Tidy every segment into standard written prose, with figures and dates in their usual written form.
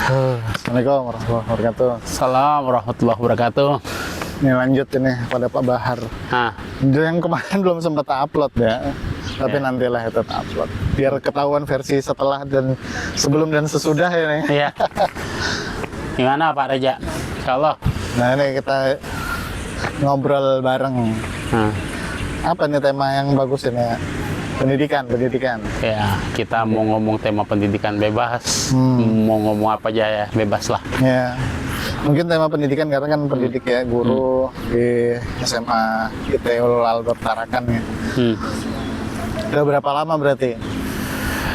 Assalamualaikum warahmatullahi wabarakatuh. Salam warahmatullahi wabarakatuh. Ini lanjut ini pada Pak Bahar. Nah, Yang kemarin belum sempat upload ya, tapi nantilah itu upload. Biar ketahuan versi setelah dan sebelum dan sesudah ya nih. iya. Gimana Pak Reja? Insyaallah. Nah ini kita ngobrol bareng. Nah, Apa nih tema yang bagus ini ya? Pendidikan. ya kita mau ngomong tema pendidikan bebas, mau ngomong apa aja ya bebas lah. Ya. Mungkin tema pendidikan karena kan pendidik ya, guru di SMA ITU Albert Tarakan ya. Udah berapa lama berarti?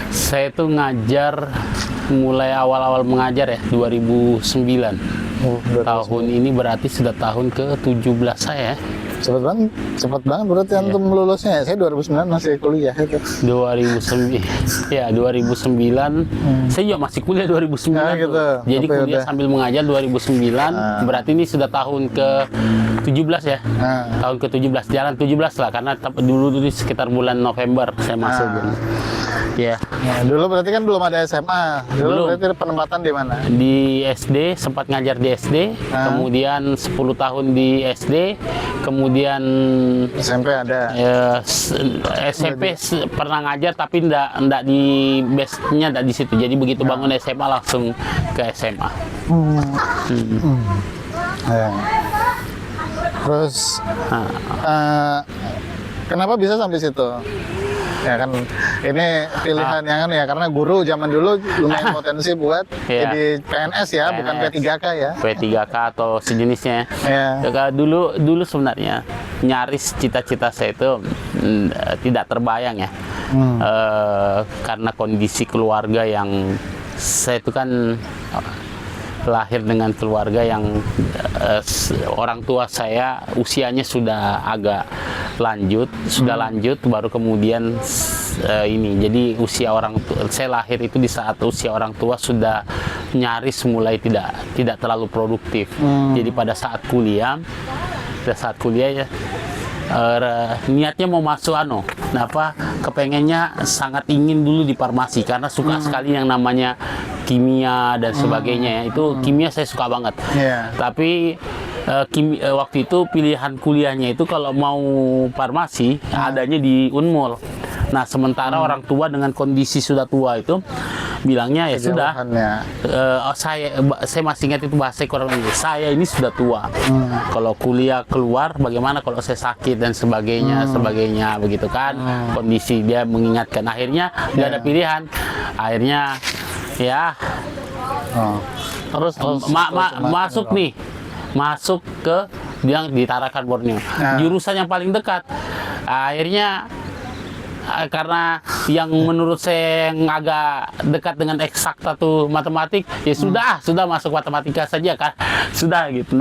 Saya tuh ngajar mulai awal-awal mengajar ya 2009. Tahun ini berarti sudah tahun ke-17 saya. Cepet banget berarti antum lulusnya. Saya 2009 masih kuliah itu. 2009 ya 2009 saya juga masih kuliah 2009 Nah, gitu. jadi Tapi kuliah udah. sambil mengajar 2009 berarti ini sudah tahun ke-17 ya. Tahun ke-17 jalan 17 lah karena dulu sekitar bulan November saya masuk ya. Nah, dulu berarti kan belum ada SMA. Dulu Belum. berarti penempatan di mana? Di SD sempat ngajar di SD kemudian 10 tahun di SD kemudian SMP ada. SMP pernah ngajar tapi ndak di base-nya ndak di situ. Jadi begitu bangun SMA langsung ke SMA. Ya. Terus kenapa bisa sampai situ? Ya kan ini pilihan yang ya karena guru zaman dulu lumayan potensi buat jadi PNS ya, bukan P3K ya. P3K atau sejenisnya. Ya. Ya, dulu sebenarnya nyaris cita-cita saya itu tidak terbayang ya. Karena kondisi keluarga yang saya itu kan lahir dengan keluarga yang orang tua saya usianya sudah agak lanjut baru kemudian ini jadi usia orang tua, saya lahir itu di saat usia orang tua sudah nyaris mulai tidak terlalu produktif. Jadi pada saat kuliah ya niatnya mau masuk kepengennya sangat ingin dulu di farmasi karena suka sekali yang namanya kimia dan sebagainya ya. Itu kimia saya suka banget. Tapi waktu itu pilihan kuliahnya itu kalau mau farmasi adanya di Unmul. Nah sementara orang tua dengan kondisi sudah tua itu bilangnya ya sudah saya masih ingat itu bahasa kurang lebih saya ini sudah tua kalau kuliah keluar bagaimana kalau saya sakit dan sebagainya begitu kan kondisi dia mengingatkan akhirnya nggak ada pilihan akhirnya ya terus masuk ke yang di Tarakan Borneo jurusan yang paling dekat akhirnya karena yang menurut saya yang agak dekat dengan eksakta tuh matematik ya sudah masuk matematika saja kan sudah gitu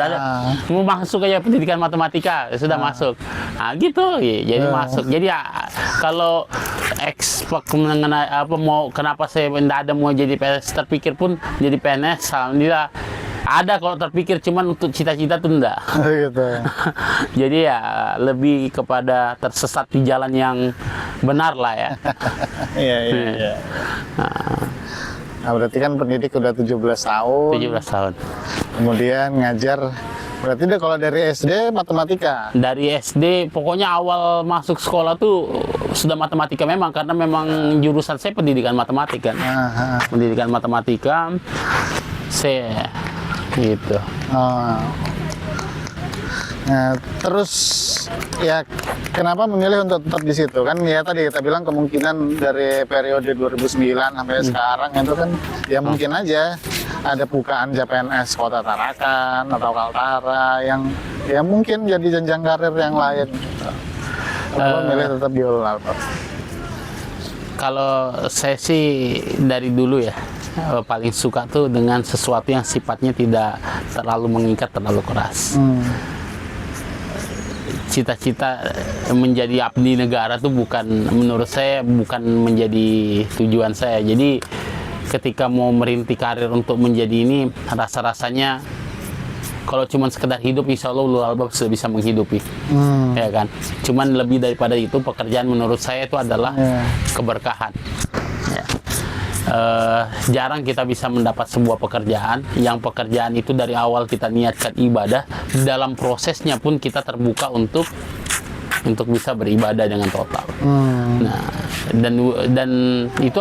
mau masuk aja pendidikan matematika ya sudah masuk gitu ya, jadi masuk jadi kalau expect mengenai kenapa saya tidak ada mau jadi PNS terpikir pun jadi PNS alhamdulillah ada kalau terpikir cuman untuk cita-cita tuh enggak gitu. Jadi ya lebih kepada tersesat di jalan yang benar lah ya. Iya. Nah, berarti kan pendidik udah 17 tahun. 17 tahun. Kemudian ngajar berarti deh kalau dari SD matematika. Dari SD pokoknya awal masuk sekolah tuh sudah matematika memang karena memang jurusan saya pendidikan matematika. Pendidikan matematika saya gitu. Nah, terus ya kenapa memilih untuk tetap di situ kan ya tadi kita bilang kemungkinan dari periode 2009 sampai sekarang itu kan ya mungkin aja ada bukaan PNS Kota Tarakan atau Kaltara yang ya mungkin jadi jenjang karir yang lain. Kenapa memilih tetap di Albert? Kalau saya sih dari dulu ya paling suka tuh dengan sesuatu yang sifatnya tidak terlalu mengikat, terlalu keras. Cita-cita menjadi abdi negara tuh menurut saya bukan menjadi tujuan saya. Jadi ketika mau merintis karir untuk menjadi ini rasa-rasanya kalau cuma sekedar hidup insya Allah Ulul Albab sudah bisa menghidupi ya kan, cuman lebih daripada itu pekerjaan menurut saya itu adalah keberkahan ya. jarang kita bisa mendapat sebuah pekerjaan yang pekerjaan itu dari awal kita niatkan ibadah, dalam prosesnya pun kita terbuka untuk bisa beribadah dengan total. Nah, dan itu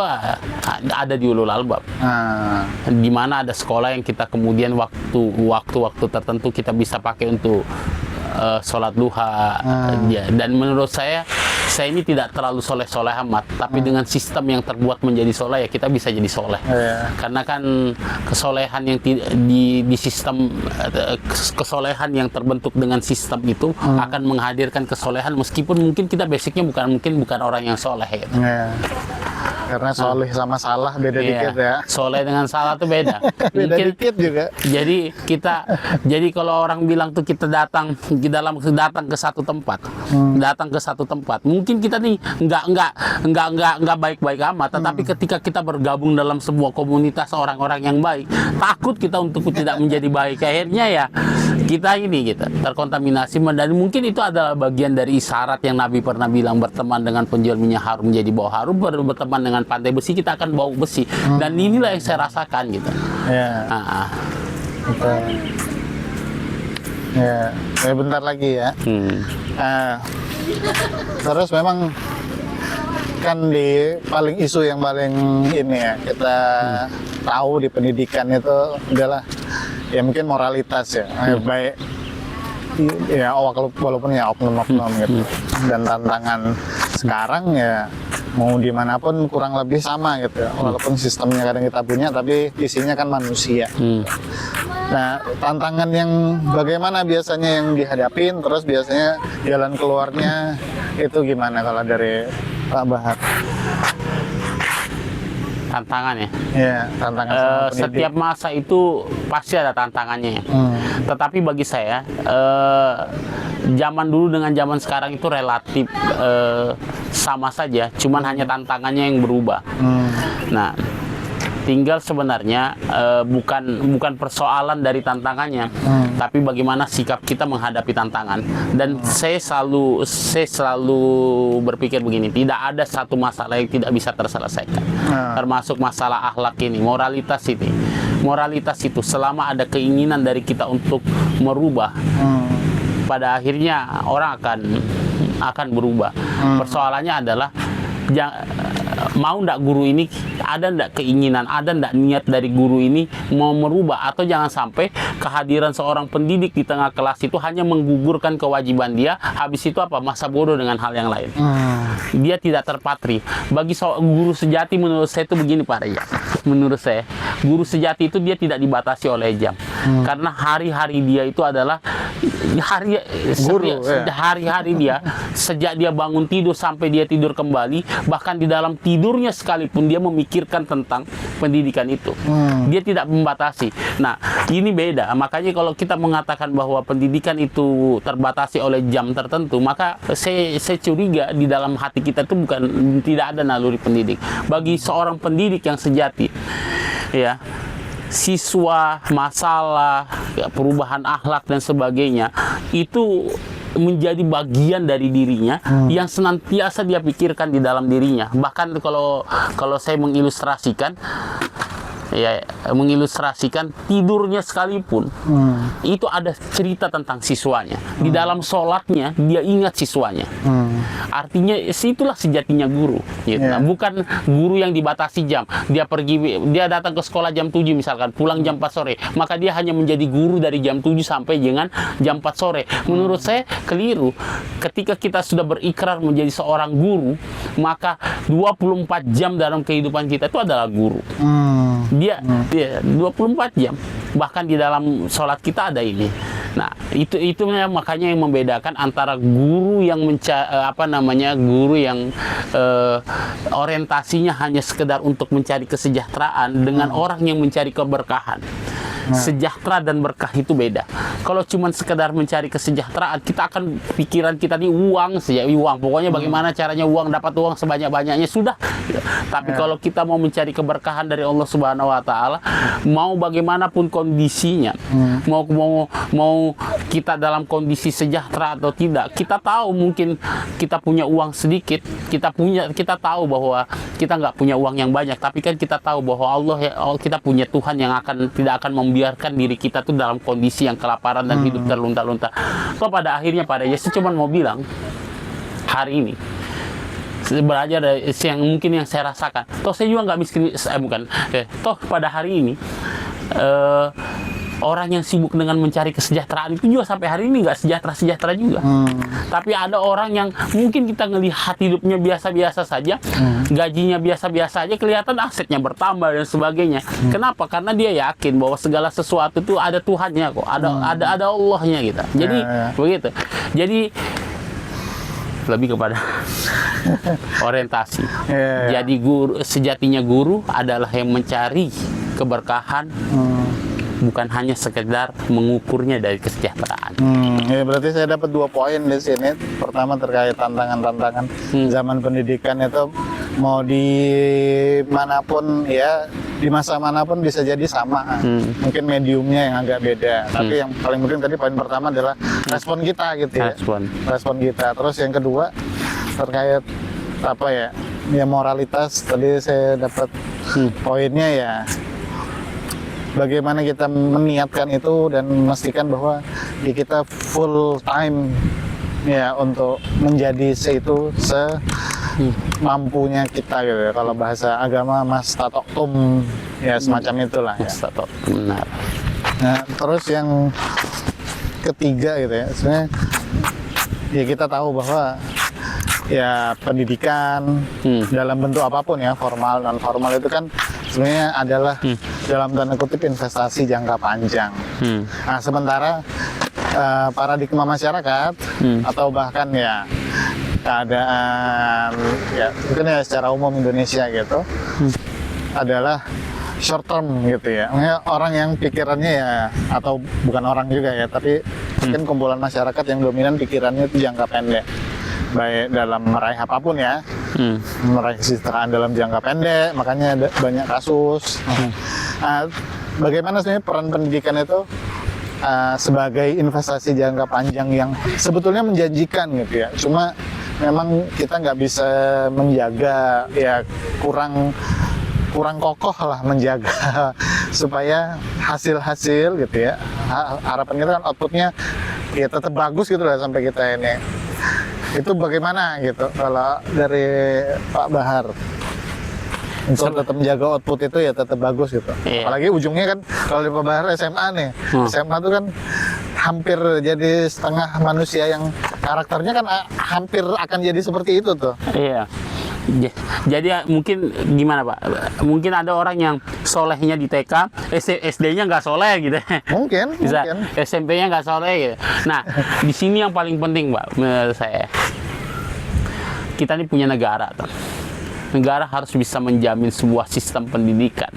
ada di ulul albab. Di mana ada sekolah yang kita kemudian waktu tertentu kita bisa pakai untuk sholat duha. Ya, dan menurut saya ini tidak terlalu soleh-soleh amat, tapi dengan sistem yang terbuat menjadi soleh, ya kita bisa jadi soleh. Karena kan kesolehan yang di sistem, kesolehan yang terbentuk dengan sistem itu akan menghadirkan kesolehan meskipun mungkin kita basicnya bukan orang yang soleh gitu. Karena soleh sama salah beda dikit ya. Soleh dengan salah tuh beda. Beda dikit juga. Jadi kalau orang bilang tuh kita datang ke satu tempat, mungkin kita nih nggak baik-baik amat, tetapi ketika kita bergabung dalam sebuah komunitas orang-orang yang baik, takut kita untuk tidak menjadi baik. Akhirnya ya kita terkontaminasi, dan mungkin itu adalah bagian dari isyarat yang Nabi pernah bilang, berteman dengan penjual minyak harum menjadi bau harum, berteman dengan pantai besi kita akan bau besi. Dan inilah yang saya rasakan gitu. Ya, bentar lagi ya. Terus memang kan isu yang paling ini ya kita tahu di pendidikan itu adalah ya mungkin moralitas ya. Baik ya walaupun ya oknum-oknum gitu. Dan tantangan sekarang ya mau dimanapun kurang lebih sama gitu ya. Walaupun sistemnya kadang kita punya, tapi isinya kan manusia. Nah, tantangan yang bagaimana biasanya yang dihadapin, terus biasanya jalan keluarnya itu gimana kalau dari Pak Bahar? Tantangan ya? Ya, tantangan sama pendidik. Setiap masa itu pasti ada tantangannya. Tetapi bagi saya, zaman dulu dengan zaman sekarang itu relatif sama saja, cuman hanya tantangannya yang berubah. Nah, tinggal sebenarnya bukan persoalan dari tantangannya, tapi bagaimana sikap kita menghadapi tantangan. Dan saya selalu berpikir begini, tidak ada satu masalah yang tidak bisa terselesaikan, termasuk masalah akhlak ini, moralitas ini. Moralitas itu selama ada keinginan dari kita untuk merubah, pada akhirnya orang akan berubah. Persoalannya adalah mau ndak guru ini, ada ndak keinginan, ada ndak niat dari guru ini mau merubah, atau jangan sampai kehadiran seorang pendidik di tengah kelas itu hanya menggugurkan kewajiban dia, habis itu masa bodoh dengan hal yang lain. Dia tidak terpatri. Bagi guru sejati menurut saya itu begini Pak Raya. Menurut saya, guru sejati itu dia tidak dibatasi oleh jam. Karena hari-hari dia itu adalah hari-hari dia, sejak dia bangun tidur sampai dia tidur kembali, bahkan di dalam tidurnya sekalipun dia memikirkan tentang pendidikan itu. Dia tidak membatasi. Nah, ini beda. Makanya kalau kita mengatakan bahwa pendidikan itu terbatasi oleh jam tertentu, maka saya curiga di dalam hati kita itu tidak ada naluri pendidik. Bagi seorang pendidik yang sejati, ya, siswa, masalah, perubahan akhlak dan sebagainya itu menjadi bagian dari dirinya yang senantiasa dia pikirkan di dalam dirinya. Bahkan kalau saya mengilustrasikan tidurnya sekalipun, itu ada cerita tentang siswanya. Di dalam sholatnya dia ingat siswanya. Artinya itulah sejatinya guru gitu. Bukan guru yang dibatasi jam. Dia datang ke sekolah jam 7 misalkan, pulang jam 4 sore, maka dia hanya menjadi guru dari jam 7 sampai dengan jam 4 sore. Menurut saya keliru. Ketika kita sudah berikrar menjadi seorang guru, maka 24 jam dalam kehidupan kita itu adalah guru. Dia 24 jam. Bahkan di dalam sholat kita ada ini. Nah, itu makanya yang membedakan antara guru yang guru yang orientasinya hanya sekedar untuk mencari kesejahteraan dengan orang yang mencari keberkahan. Sejahtera dan berkah itu beda. Kalau cuma sekedar mencari kesejahteraan, kita akan pikiran kita nih uang saja, uang. Pokoknya bagaimana caranya dapat uang sebanyak-banyaknya sudah. Tapi kalau kita mau mencari keberkahan dari Allah Subhanahu wa taala, mau bagaimanapun kondisinya, mau kita dalam kondisi sejahtera atau tidak. Kita tahu mungkin kita punya uang sedikit, kita tahu bahwa kita nggak punya uang yang banyak, tapi kan kita tahu bahwa kita punya Tuhan yang tidak akan membiarkan diri kita tuh dalam kondisi yang kelaparan dan hidup terlunta-lunta. So pada akhirnya Pak Reja, saya cuma mau bilang hari ini belajar dari yang saya rasakan. Toh saya juga nggak miskin, toh pada hari ini orang yang sibuk dengan mencari kesejahteraan itu juga sampai hari ini nggak sejahtera juga. Tapi ada orang yang mungkin kita ngelihat hidupnya biasa-biasa saja, gajinya biasa-biasa aja, kelihatan asetnya bertambah dan sebagainya. Kenapa? Karena dia yakin bahwa segala sesuatu itu ada Tuhannya kok, ada Allahnya gitu. Jadi begitu. Jadi lebih kepada orientasi. Jadi sejatinya guru adalah yang mencari keberkahan, bukan hanya sekedar mengukurnya dari kesejahteraan. Ya berarti saya dapat 2 poin di sini. Pertama terkait tantangan-tantangan zaman pendidikan itu, mau di manapun ya, di masa manapun bisa jadi sama. Mungkin mediumnya yang agak beda. Tapi yang paling penting tadi poin pertama adalah respon kita gitu ya. Respon kita. Terus yang kedua terkait apa ya? Ya moralitas. Tadi saya dapat poinnya ya, bagaimana kita meniatkan itu dan memastikan bahwa kita full time ya untuk menjadi mampunya kita gitu ya. Kalau bahasa agama mastatoktum ya, semacam itulah ya. Benar. Nah, terus yang ketiga gitu ya, sebenarnya ya kita tahu bahwa ya pendidikan dalam bentuk apapun ya, formal non formal itu kan sebenarnya adalah dalam tanda kutip investasi jangka panjang. Nah, sementara paradigma masyarakat atau bahkan ya keadaan ya mungkin ya secara umum Indonesia gitu adalah short term gitu ya. Maksudnya orang yang pikirannya ya, atau bukan orang juga ya, tapi mungkin kumpulan masyarakat yang dominan pikirannya itu jangka pendek, baik dalam meraih apapun ya, meraih kesejahteraan dalam jangka pendek, makanya ada banyak kasus. Nah, bagaimana sebenarnya peran pendidikan itu sebagai investasi jangka panjang yang sebetulnya menjanjikan gitu ya, cuma memang kita nggak bisa menjaga ya, kurang kokoh lah menjaga supaya hasil gitu ya, harapan kita kan outputnya ya tetap bagus gitu lah sampai kita ini. Itu bagaimana gitu kalau dari Pak Bahar untuk tetap menjaga output itu ya tetap bagus gitu. Apalagi ujungnya kan kalau di Pak Bahar SMA nih, SMA itu kan hampir jadi setengah manusia yang karakternya kan hampir akan jadi seperti itu tuh. Iya. Jadi mungkin gimana Pak? Mungkin ada orang yang solehnya di TK, SD-nya nggak soleh gitu. Mungkin. SMP-nya nggak soleh gitu. Nah, di sini yang paling penting Pak, menurut saya, kita ini punya negara. Negara harus bisa menjamin sebuah sistem pendidikan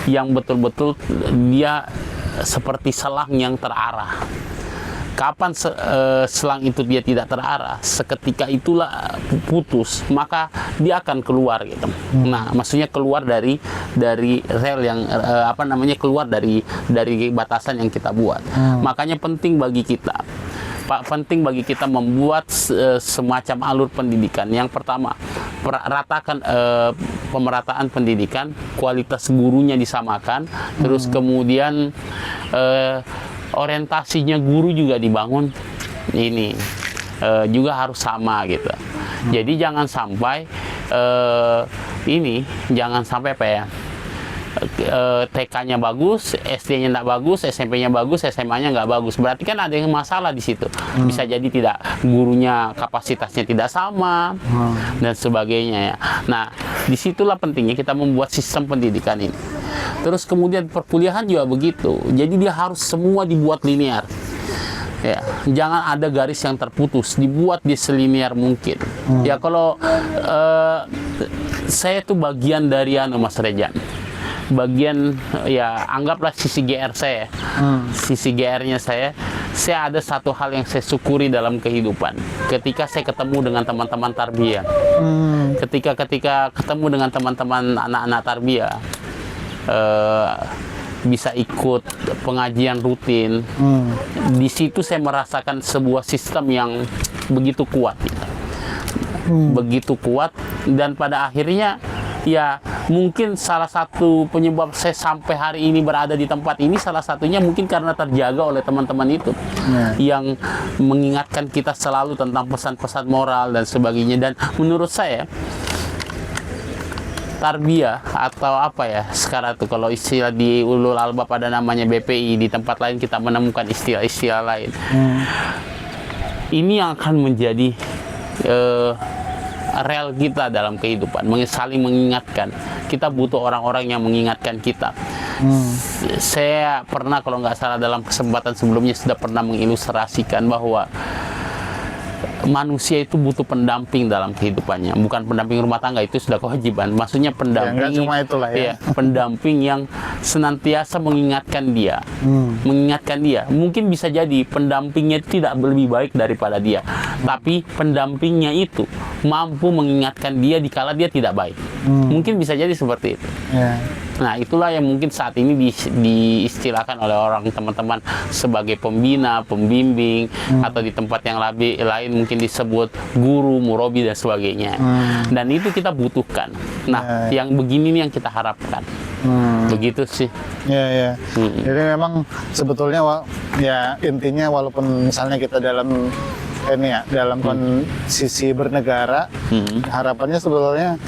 yang betul-betul dia seperti selang yang terarah. Kapan selang itu dia tidak terarah, seketika itulah putus, maka dia akan keluar gitu. Nah, maksudnya keluar dari rel yang keluar dari batasan yang kita buat. Makanya penting bagi kita, penting bagi kita membuat semacam alur pendidikan. Yang pertama, ratakan pemerataan pendidikan, kualitas gurunya disamakan, terus kemudian orientasinya guru juga dibangun, ini juga harus sama gitu. Jadi jangan sampai jangan sampai apa ya, TK-nya bagus, SD-nya nggak bagus, SMP-nya bagus, SMA-nya nggak bagus. Berarti kan ada yang masalah di situ. Bisa jadi tidak, gurunya kapasitasnya tidak sama dan sebagainya ya. Nah, disitulah pentingnya kita membuat sistem pendidikan ini. Terus kemudian perkuliahan juga begitu. Jadi dia harus semua dibuat linear. Ya, jangan ada garis yang terputus, dibuat di selinier mungkin. Ya kalau saya tuh bagian dari Mas Rejan. Bagian ya anggaplah sisi GR saya. Sisi GR-nya saya ada satu hal yang saya syukuri dalam kehidupan. Ketika saya ketemu dengan teman-teman tarbiyah. Ketika ketemu dengan teman-teman anak-anak tarbiyah, bisa ikut pengajian rutin. Di situ saya merasakan sebuah sistem yang begitu kuat, gitu. Begitu kuat, dan pada akhirnya ya mungkin salah satu penyebab saya sampai hari ini berada di tempat ini, salah satunya mungkin karena terjaga oleh teman-teman itu yang mengingatkan kita selalu tentang pesan-pesan moral dan sebagainya. Dan menurut saya tarbiyah atau apa ya sekarang tuh, kalau istilah di ulul albab pada namanya BPI, di tempat lain kita menemukan istilah-istilah lain. Ini yang akan menjadi rel kita dalam kehidupan, saling mengingatkan. Kita butuh orang-orang yang mengingatkan kita. Saya pernah, kalau nggak salah dalam kesempatan sebelumnya sudah pernah mengilustrasikan bahwa manusia itu butuh pendamping dalam kehidupannya, bukan pendamping rumah tangga, itu sudah kewajiban. Maksudnya pendamping, ya, cuma itulah ya. Pendamping yang senantiasa mengingatkan dia, mengingatkan dia. Mungkin bisa jadi pendampingnya tidak lebih baik daripada dia, tapi pendampingnya itu mampu mengingatkan dia dikala dia tidak baik. Mungkin bisa jadi seperti itu. Nah, itulah yang mungkin saat ini diistilahkan oleh orang teman-teman sebagai pembina, pembimbing, atau di tempat yang lain mungkin disebut guru, murabi, dan sebagainya. Dan itu kita butuhkan. Nah, yang begini nih yang kita harapkan. Begitu sih. Jadi memang sebetulnya ya intinya, walaupun misalnya kita dalam kondisi bernegara, harapannya sebetulnya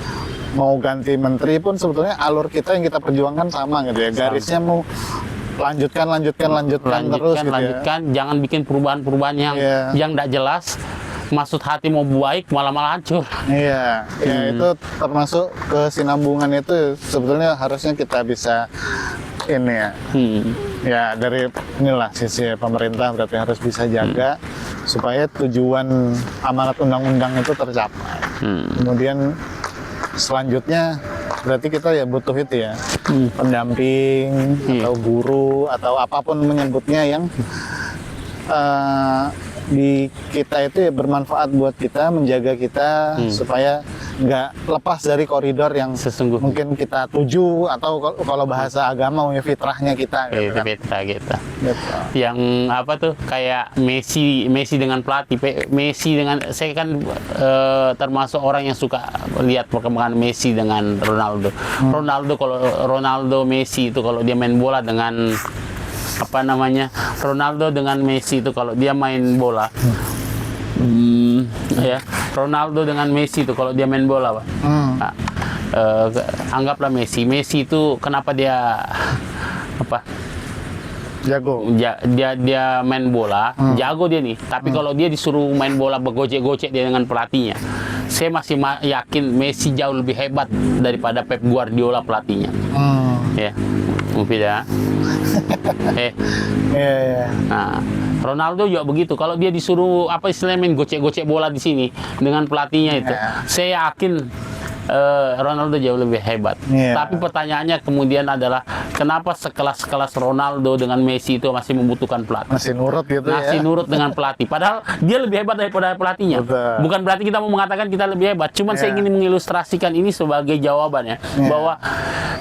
mau ganti menteri pun sebetulnya alur kita yang kita perjuangkan sama gitu ya. Garisnya mau lanjutkan terus gitu ya. Jangan bikin perubahan-perubahan yang tidak jelas. Maksud hati mau baik malah hancur. Itu termasuk kesinambungan itu sebetulnya harusnya kita bisa ini ya. Ya dari inilah sisi pemerintah berarti harus bisa jaga supaya tujuan amanat undang-undang itu tercapai. Kemudian selanjutnya berarti kita ya butuh itu ya, pendamping atau guru atau apapun menyebutnya yang di kita itu ya bermanfaat buat kita, menjaga kita supaya nggak lepas dari koridor yang sesungguhnya mungkin kita tuju, atau kalau bahasa agama ya fitrahnya kita gitu kan. Fitrah kita. Yang apa tuh, kayak Messi dengan pelatih, Messi dengan, saya kan termasuk orang yang suka lihat perkembangan Messi dengan Ronaldo. Ronaldo Messi itu kalau dia main bola dengan Ronaldo dengan Messi itu kalau dia main bola, ya Ronaldo dengan Messi itu kalau dia main bola, Pak. Nah, anggaplah Messi itu kenapa dia jago? Dia main bola, jago dia nih. Tapi kalau dia disuruh main bola bergocek-gocek dia dengan pelatihnya, saya masih yakin Messi jauh lebih hebat daripada Pep Guardiola pelatihnya. Ya, mungkin ya. Nah, Ronaldo juga begitu. Kalau dia disuruh istilahnya main gocek-gocek bola di sini dengan pelatihnya itu, saya yakin Ronaldo jauh lebih hebat. Tapi pertanyaannya kemudian adalah kenapa sekelas Ronaldo dengan Messi itu masih membutuhkan pelatih? Masih nurut gitu masih nurut dengan pelatih. Padahal dia lebih hebat daripada pelatihnya. Bukan berarti kita mau mengatakan kita lebih hebat. Cuman saya ingin mengilustrasikan ini sebagai jawabannya. Bahwa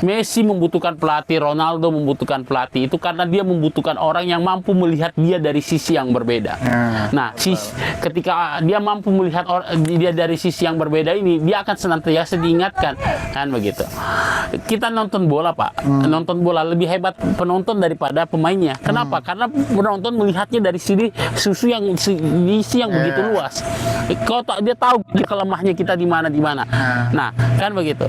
Messi membutuhkan pelatih, Ronaldo membutuhkan pelatih. Itu karena dia membutuhkan orang yang mampu melihat dia dari sisi yang berbeda. Nah, ketika dia mampu melihat dia dari sisi yang berbeda ini, dia akan senantiasa diingatkan, kan begitu. Kita nonton bola, Pak. Nonton bola lebih hebat penonton daripada pemainnya. Kenapa? Karena penonton melihatnya dari sisi yang begitu luas. Kalau dia tahu kelemahnya kita di mana. Nah, kan begitu.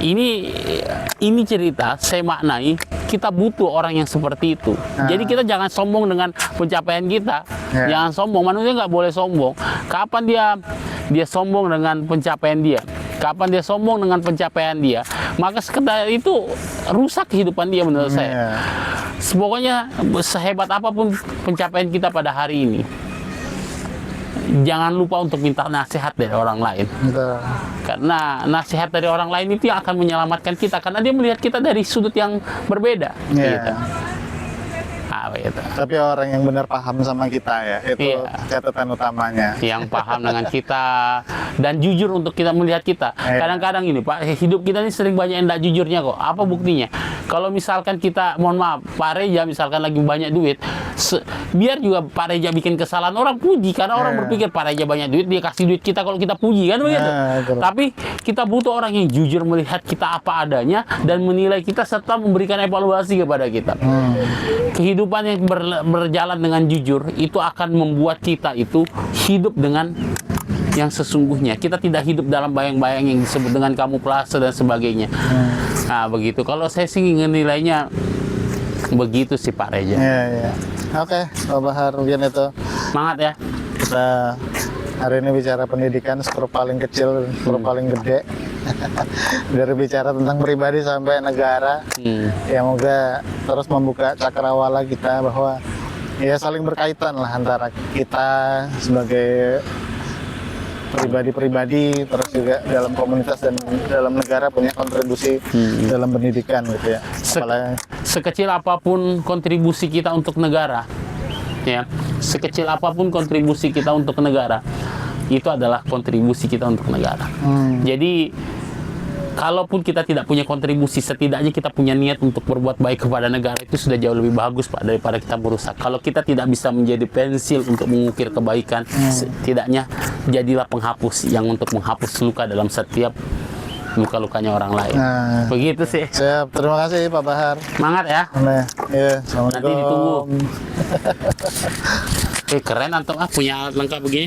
Ini cerita saya maknai kita butuh orang yang seperti itu. Jadi kita jangan sombong dengan pencapaian kita. Jangan sombong. Manusia nggak boleh sombong. Kapan dia sombong dengan pencapaian dia? Kapan dia sombong dengan pencapaian dia, maka sekedar itu rusak kehidupan dia menurut saya. Pokoknya sehebat apapun pencapaian kita pada hari ini, jangan lupa untuk minta nasihat dari orang lain. Karena nasihat dari orang lain itu yang akan menyelamatkan kita, karena dia melihat kita dari sudut yang berbeda. Gitu. Nah, gitu. Tapi orang yang benar paham sama kita ya, itu Iya. catatan utamanya. Yang paham dengan kita dan jujur untuk kita melihat kita. Iya. Kadang-kadang ini Pak, hidup kita ini sering banyak yang tidak jujurnya kok. Apa buktinya? Kalau misalkan kita, mohon maaf, Pak Reja misalkan lagi banyak duit, biar juga Pak Reja bikin kesalahan, orang puji karena orang Iya. berpikir Pak Reja banyak duit, dia kasih duit kita kalau kita puji kan begitu. Betul. Tapi kita butuh orang yang jujur melihat kita apa adanya dan menilai kita serta memberikan evaluasi kepada kita. Kehidupan yang berjalan dengan jujur itu akan membuat kita itu hidup dengan yang sesungguhnya. Kita tidak hidup dalam bayang-bayang yang disebut dengan kamuflase dan sebagainya. Nah, begitu. Kalau saya sih nilainya begitu sih Pak Reja. Iya, iya. Oke, Pak Bahar, mungkin itu Semangat ya. kita hari ini bicara pendidikan, skor paling kecil, skor paling gede. Dari bicara tentang pribadi sampai negara. Ya moga terus membuka cakrawala kita bahwa ya saling berkaitan lah antara kita sebagai pribadi-pribadi, terus juga dalam komunitas dan dalam negara punya kontribusi dalam pendidikan gitu ya. Apalagi Sekecil apapun kontribusi kita untuk negara, ya, sekecil apapun kontribusi kita untuk negara, itu adalah kontribusi kita untuk negara. Jadi kalaupun kita tidak punya kontribusi, setidaknya kita punya niat untuk berbuat baik kepada negara, itu sudah jauh lebih bagus Pak daripada kita merusak. Kalau kita tidak bisa menjadi pensil untuk mengukir kebaikan, setidaknya jadilah penghapus yang untuk menghapus luka dalam setiap luka-lukanya orang lain. Nah, Begitu sih. siap. Terima kasih Pak Bahar. Semangat ya. Nah, ya, assalamualaikum. Nanti ditunggu. Keren antum punya alat lengkap begini.